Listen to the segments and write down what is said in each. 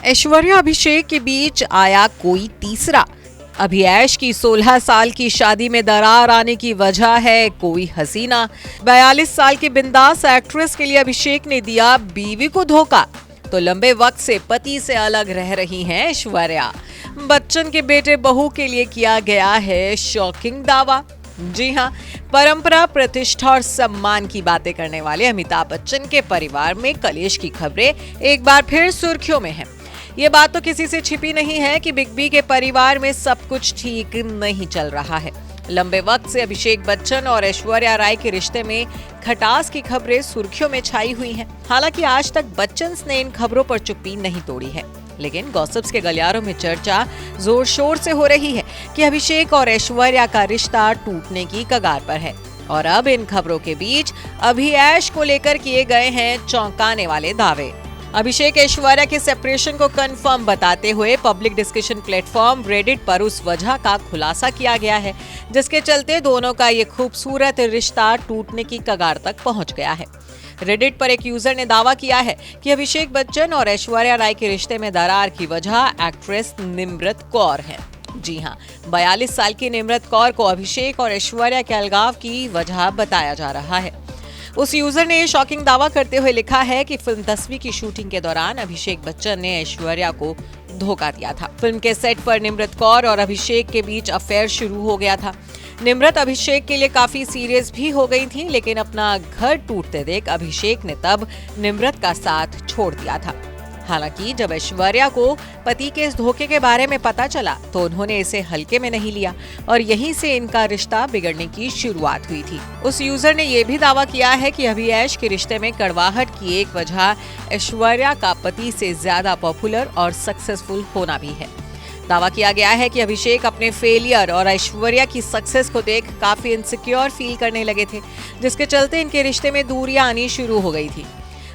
ऐश्वर्या अभिषेक के बीच आया कोई तीसरा। अभी ऐश की 16 साल की शादी में दरार आने की वजह है कोई हसीना। 42 साल की बिंदास एक्ट्रेस के लिए अभिषेक ने दिया बीवी को धोखा। तो लंबे वक्त से पति से अलग रह रही हैं ऐश्वर्या। बच्चन के बेटे बहू के लिए किया गया है शॉकिंग दावा। जी हाँ, परंपरा, प्रतिष्ठा और सम्मान की बातें करने वाले अमिताभ बच्चन के परिवार में कलेश की खबरें एक बार फिर सुर्खियों में हैं। ये बात तो किसी से छिपी नहीं है कि बिग बी के परिवार में सब कुछ ठीक नहीं चल रहा है। लंबे वक्त से अभिषेक बच्चन और ऐश्वर्या राय के रिश्ते में खटास की खबरें सुर्खियों में छाई हुई हैं। हालांकि आज तक बच्चन ने इन खबरों पर चुप्पी नहीं तोड़ी है, लेकिन गॉसिप्स के गलियारों में चर्चा जोर शोर से हो रही है कि अभिषेक और ऐश्वर्या का रिश्ता टूटने की कगार पर है। और अब इन खबरों के बीच अभी ऐश को लेकर किए गए हैं चौंकाने वाले दावे। अभिषेक ऐश्वर्या के सेपरेशन को कंफर्म बताते हुए पब्लिक डिस्कशन प्लेटफॉर्म रेडिट पर उस वजह का खुलासा किया गया है जिसके चलते दोनों का ये खूबसूरत रिश्ता टूटने की कगार तक पहुंच गया है। रेडिट पर एक यूजर ने दावा किया है कि अभिषेक बच्चन और ऐश्वर्या राय के रिश्ते में दरार की वजह एक्ट्रेस निम्रत कौर है। जी हाँ, 42 साल की निम्रत कौर को अभिषेक और ऐश्वर्या के अलगाव की वजह बताया जा रहा है। उस यूजर ने शॉकिंग दावा करते हुए लिखा है कि फिल्म 10वीं की शूटिंग के दौरान अभिषेक बच्चन ने ऐश्वर्या को धोखा दिया था। फिल्म के सेट पर निम्रत कौर और अभिषेक के बीच अफेयर शुरू हो गया था। निम्रत अभिषेक के लिए काफी सीरियस भी हो गई थी, लेकिन अपना घर टूटते देख अभिषेक ने तब निम्रत का साथ छोड़ दिया था। हालांकि जब ऐश्वर्या को पति के इस धोखे के बारे में पता चला तो उन्होंने इसे हल्के में नहीं लिया और यहीं से इनका रिश्ता बिगड़ने की शुरुआत हुई थी। उस यूजर ने यह भी दावा किया है कि अभी ऐश के रिश्ते में कड़वाहट की एक वजह ऐश्वर्या का पति से ज्यादा पॉपुलर और सक्सेसफुल होना भी है। दावा किया गया है कि अभिषेक अपने फेलियर और ऐश्वर्या की सक्सेस को देख काफी इनसिक्योर फील करने लगे थे, जिसके चलते इनके रिश्ते में दूरियां आनी शुरू हो गई थी।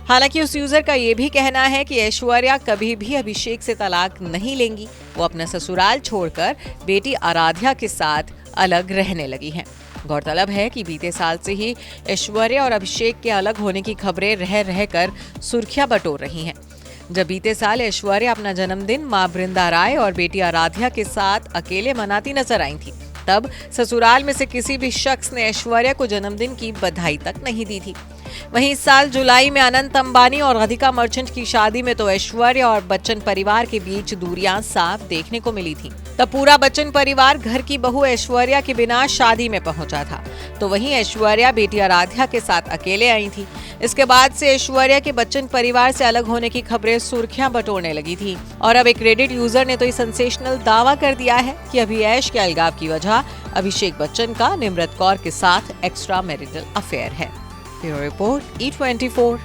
हालांकि उस यूजर का यह भी कहना है कि ऐश्वर्या कभी भी अभिषेक से तलाक नहीं लेंगी। वो अपना ससुराल छोड़कर बेटी आराध्या के साथ अलग रहने लगी हैं। गौरतलब है कि बीते साल से ही ऐश्वर्या और अभिषेक के अलग होने की खबरें रह रहकर सुर्खियां बटोर रही हैं। जब बीते साल ऐश्वर्या अपना जन्मदिन मां बृंदा राय और बेटी आराध्या के साथ अकेले मनाती नजर आई थी, तब ससुराल में से किसी भी शख्स ने ऐश्वर्या को जन्मदिन की बधाई तक नहीं दी थी। वहीं इस साल जुलाई में अनंत अंबानी और राधिका मर्चेंट की शादी में तो ऐश्वर्या और बच्चन परिवार के बीच दूरियां साफ देखने को मिली थी। तब पूरा बच्चन परिवार घर की बहू ऐश्वर्या के बिना शादी में पहुंचा था, तो वहीं ऐश्वर्या बेटी आराध्या के साथ अकेले आई थी। इसके बाद से ऐश्वर्या के बच्चन परिवार से अलग होने की खबरें सुर्खियां बटोरने लगी थी और अब एक रेडिट यूजर ने तो ये सेंसेशनल दावा कर दिया है कि अभी ऐश के अलगाव की वजह अभिषेक बच्चन का निम्रत कौर के साथ एक्स्ट्रा मैरिटल अफेयर है। Bureau report E24।